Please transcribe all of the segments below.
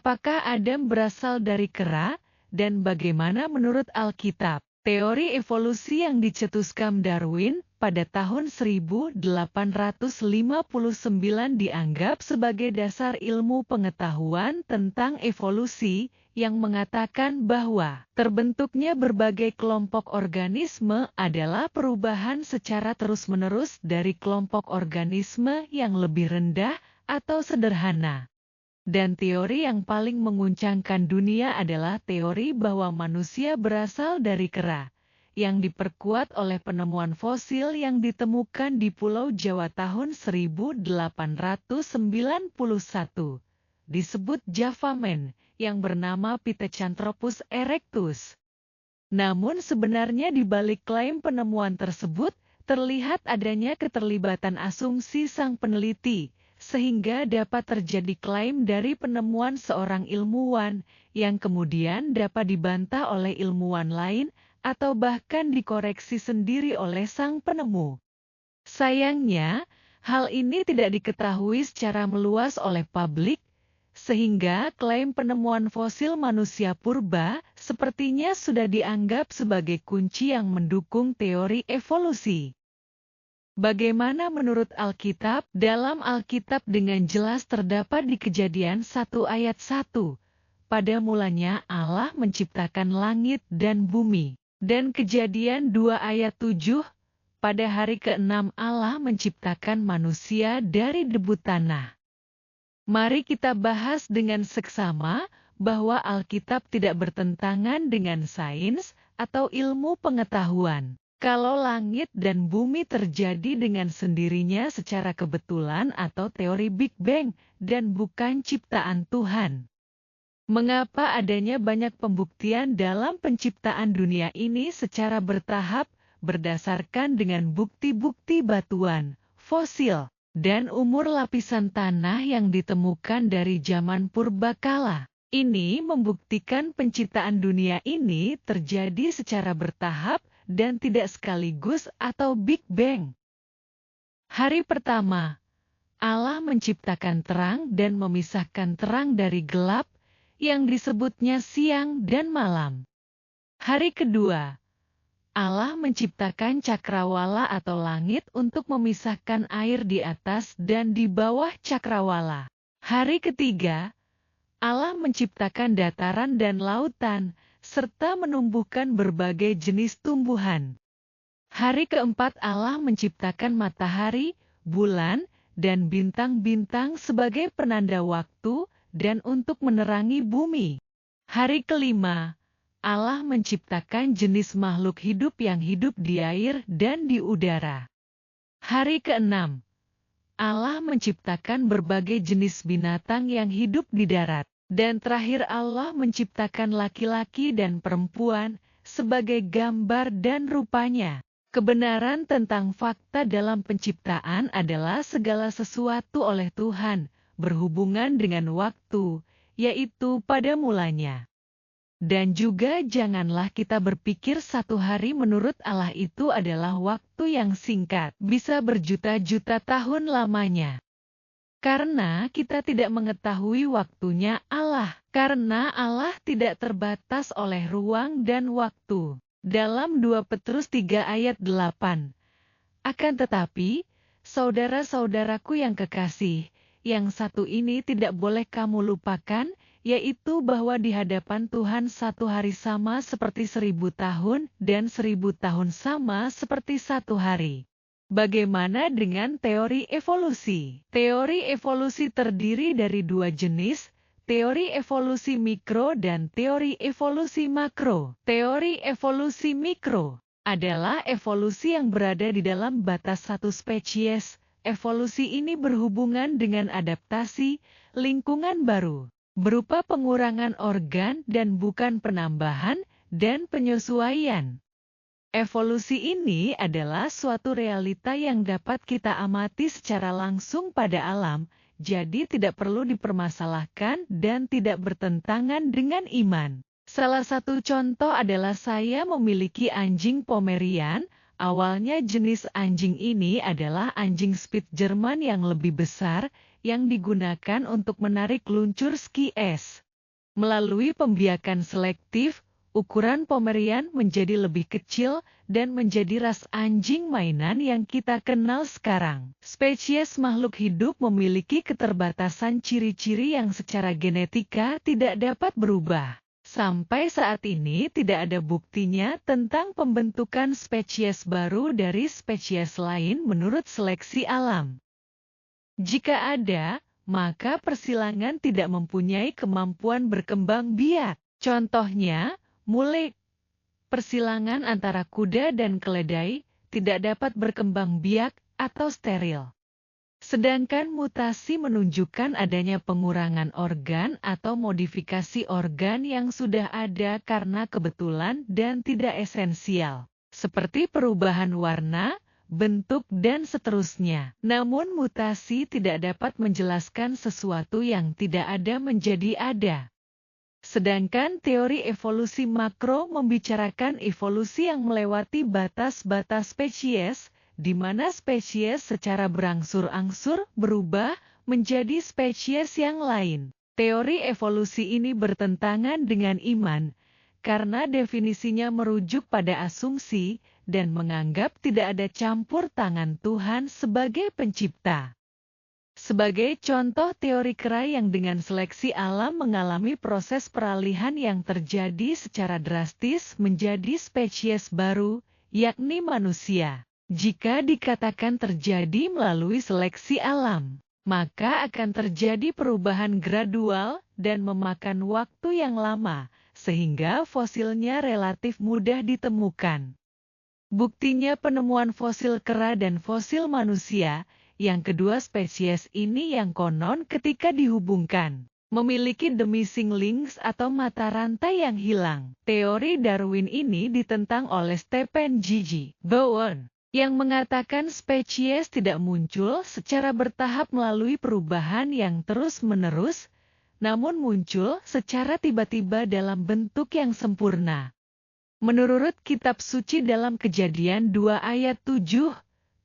Apakah Adam berasal dari kera? Dan bagaimana menurut Alkitab? Teori evolusi yang dicetuskan Darwin pada tahun 1859 dianggap sebagai dasar ilmu pengetahuan tentang evolusi, yang mengatakan bahwa terbentuknya berbagai kelompok organisme adalah perubahan secara terus-menerus dari kelompok organisme yang lebih rendah atau sederhana. Dan teori yang paling menguncangkan dunia adalah teori bahwa manusia berasal dari kera, yang diperkuat oleh penemuan fosil yang ditemukan di Pulau Jawa tahun 1891. Disebut Java Man, yang bernama Pithecanthropus erectus. Namun sebenarnya di balik klaim penemuan tersebut, terlihat adanya keterlibatan asumsi sang peneliti, sehingga dapat terjadi klaim dari penemuan seorang ilmuwan, yang kemudian dapat dibantah oleh ilmuwan lain, atau bahkan dikoreksi sendiri oleh sang penemu. Sayangnya, hal ini tidak diketahui secara meluas oleh publik, sehingga klaim penemuan fosil manusia purba sepertinya sudah dianggap sebagai kunci yang mendukung teori evolusi. Bagaimana menurut Alkitab? Dalam Alkitab dengan jelas terdapat di Kejadian 1 ayat 1. Pada mulanya Allah menciptakan langit dan bumi. Dan Kejadian 2 ayat 7. Pada hari ke-6 Allah menciptakan manusia dari debu tanah. Mari kita bahas dengan seksama bahwa Alkitab tidak bertentangan dengan sains atau ilmu pengetahuan. Kalau langit dan bumi terjadi dengan sendirinya secara kebetulan atau teori Big Bang dan bukan ciptaan Tuhan. Mengapa adanya banyak pembuktian dalam penciptaan dunia ini secara bertahap, berdasarkan dengan bukti-bukti batuan, fosil, dan umur lapisan tanah yang ditemukan dari zaman purbakala? Ini membuktikan penciptaan dunia ini terjadi secara bertahap, dan tidak sekaligus atau Big Bang. Hari pertama, Allah menciptakan terang dan memisahkan terang dari gelap, yang disebutnya siang dan malam. Hari kedua, Allah menciptakan cakrawala atau langit untuk memisahkan air di atas dan di bawah cakrawala. Hari ketiga, Allah menciptakan dataran dan lautan, serta menumbuhkan berbagai jenis tumbuhan. Hari keempat Allah menciptakan matahari, bulan, dan bintang-bintang sebagai penanda waktu, dan untuk menerangi bumi. Hari kelima, Allah menciptakan jenis makhluk hidup yang hidup di air dan di udara. Hari keenam, Allah menciptakan berbagai jenis binatang yang hidup di darat. Dan terakhir Allah menciptakan laki-laki dan perempuan sebagai gambar dan rupanya. Kebenaran tentang fakta dalam penciptaan adalah segala sesuatu oleh Tuhan, berhubungan dengan waktu, yaitu pada mulanya. Dan juga janganlah kita berpikir satu hari menurut Allah itu adalah waktu yang singkat, bisa berjuta-juta tahun lamanya. Karena kita tidak mengetahui waktunya Allah, karena Allah tidak terbatas oleh ruang dan waktu. Dalam 2 Petrus 3 ayat 8. Akan tetapi, saudara-saudaraku yang kekasih, yang satu ini tidak boleh kamu lupakan, yaitu bahwa di hadapan Tuhan satu hari sama seperti 1000 tahun, dan 1000 tahun sama seperti satu hari. Bagaimana dengan teori evolusi? Teori evolusi terdiri dari dua jenis, teori evolusi mikro dan teori evolusi makro. Teori evolusi mikro adalah evolusi yang berada di dalam batas satu spesies. Evolusi ini berhubungan dengan adaptasi lingkungan baru, berupa pengurangan organ dan bukan penambahan, dan penyesuaian. Evolusi ini adalah suatu realita yang dapat kita amati secara langsung pada alam, jadi tidak perlu dipermasalahkan dan tidak bertentangan dengan iman. Salah satu contoh adalah saya memiliki anjing Pomerian. Awalnya jenis anjing ini adalah anjing Spitz Jerman yang lebih besar, yang digunakan untuk menarik luncur ski es. Melalui pembiakan selektif, ukuran Pomerian menjadi lebih kecil dan menjadi ras anjing mainan yang kita kenal sekarang. Spesies makhluk hidup memiliki keterbatasan ciri-ciri yang secara genetika tidak dapat berubah. Sampai saat ini tidak ada buktinya tentang pembentukan spesies baru dari spesies lain menurut seleksi alam. Jika ada, maka persilangan tidak mempunyai kemampuan berkembang biak. Contohnya, mulai persilangan antara kuda dan keledai tidak dapat berkembang biak atau steril. Sedangkan mutasi menunjukkan adanya pengurangan organ atau modifikasi organ yang sudah ada karena kebetulan dan tidak esensial, seperti perubahan warna, bentuk, dan seterusnya. Namun mutasi tidak dapat menjelaskan sesuatu yang tidak ada menjadi ada. Sedangkan teori evolusi makro membicarakan evolusi yang melewati batas-batas spesies, di mana spesies secara berangsur-angsur berubah menjadi spesies yang lain. Teori evolusi ini bertentangan dengan iman, karena definisinya merujuk pada asumsi dan menganggap tidak ada campur tangan Tuhan sebagai pencipta. Sebagai contoh teori kera yang dengan seleksi alam mengalami proses peralihan yang terjadi secara drastis menjadi spesies baru, yakni manusia. Jika dikatakan terjadi melalui seleksi alam, maka akan terjadi perubahan gradual dan memakan waktu yang lama, sehingga fosilnya relatif mudah ditemukan. Buktinya penemuan fosil kera dan fosil manusia, yang kedua spesies ini yang konon ketika dihubungkan, memiliki the missing links atau mata rantai yang hilang. Teori Darwin ini ditentang oleh Stephen G. Bowen, yang mengatakan spesies tidak muncul secara bertahap melalui perubahan yang terus-menerus, namun muncul secara tiba-tiba dalam bentuk yang sempurna. Menurut kitab suci dalam Kejadian 2 ayat 7,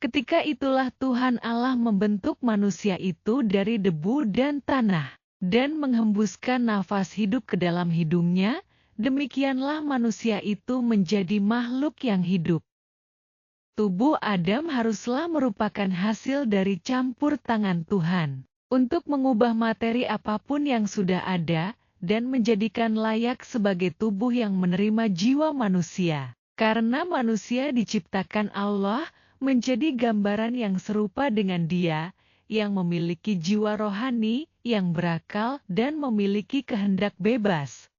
ketika itulah Tuhan Allah membentuk manusia itu dari debu dan tanah, dan menghembuskan nafas hidup ke dalam hidungnya, demikianlah manusia itu menjadi makhluk yang hidup. Tubuh Adam haruslah merupakan hasil dari campur tangan Tuhan, untuk mengubah materi apapun yang sudah ada, dan menjadikan layak sebagai tubuh yang menerima jiwa manusia. Karena manusia diciptakan Allah menjadi gambaran yang serupa dengan Dia, yang memiliki jiwa rohani, yang berakal, dan memiliki kehendak bebas.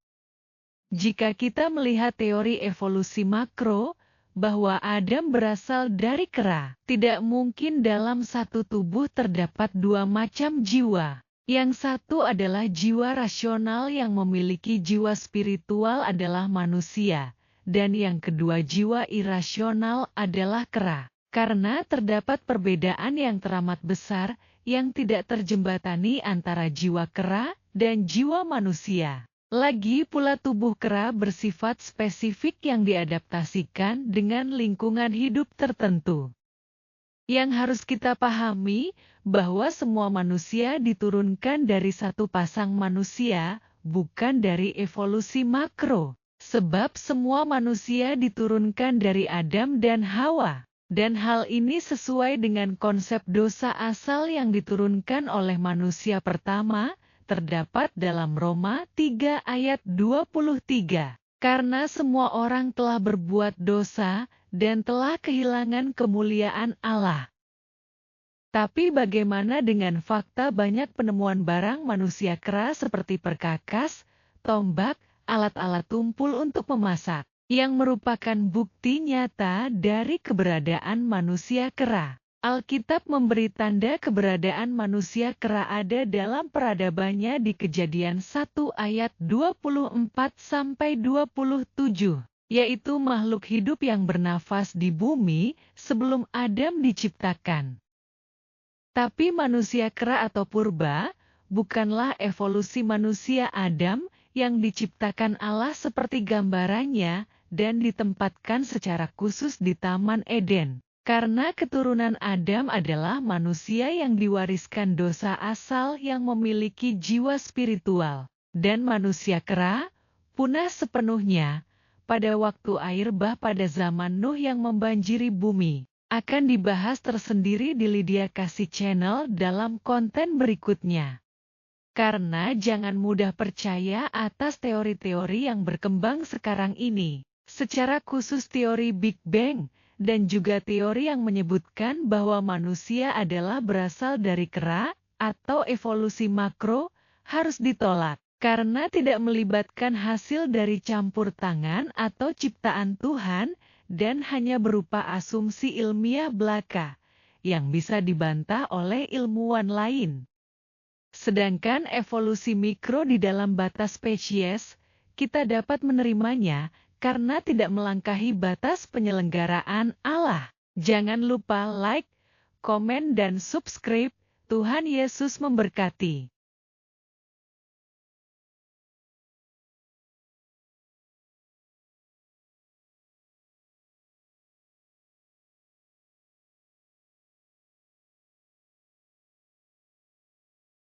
Jika kita melihat teori evolusi makro, bahwa Adam berasal dari kera, tidak mungkin dalam satu tubuh terdapat dua macam jiwa. Yang satu adalah jiwa rasional yang memiliki jiwa spiritual adalah manusia, dan yang kedua jiwa irasional adalah kera. Karena terdapat perbedaan yang teramat besar, yang tidak terjembatani antara jiwa kera dan jiwa manusia. Lagi pula tubuh kera bersifat spesifik yang diadaptasikan dengan lingkungan hidup tertentu. Yang harus kita pahami, bahwa semua manusia diturunkan dari satu pasang manusia, bukan dari evolusi makro. Sebab semua manusia diturunkan dari Adam dan Hawa. Dan hal ini sesuai dengan konsep dosa asal yang diturunkan oleh manusia pertama, terdapat dalam Roma 3 ayat 23. Karena semua orang telah berbuat dosa, dan telah kehilangan kemuliaan Allah. Tapi bagaimana dengan fakta banyak penemuan barang manusia kera seperti perkakas, tombak, alat-alat tumpul untuk memasak, yang merupakan bukti nyata dari keberadaan manusia kera? Alkitab memberi tanda keberadaan manusia kera ada dalam peradabannya di Kejadian 1 ayat 24-27, yaitu makhluk hidup yang bernafas di bumi sebelum Adam diciptakan. Tapi manusia kera atau purba, bukanlah evolusi manusia Adam yang diciptakan Allah seperti gambarannya dan ditempatkan secara khusus di Taman Eden. Karena keturunan Adam adalah manusia yang diwariskan dosa asal yang memiliki jiwa spiritual. dan manusia kera punah sepenuhnya pada waktu air bah pada zaman Nuh yang membanjiri bumi. Akan dibahas tersendiri di Lydia Kasih Channel dalam konten berikutnya. Karena jangan mudah percaya atas teori-teori yang berkembang sekarang ini. Secara khusus teori Big Bang, dan juga teori yang menyebutkan bahwa manusia adalah berasal dari kera, atau evolusi makro, harus ditolak. Karena tidak melibatkan hasil dari campur tangan atau ciptaan Tuhan, dan hanya berupa asumsi ilmiah belaka, yang bisa dibantah oleh ilmuwan lain. Sedangkan evolusi mikro di dalam batas spesies, kita dapat menerimanya karena tidak melangkahi batas penyelenggaraan Allah. Jangan lupa like, komen dan subscribe. Tuhan Yesus memberkati.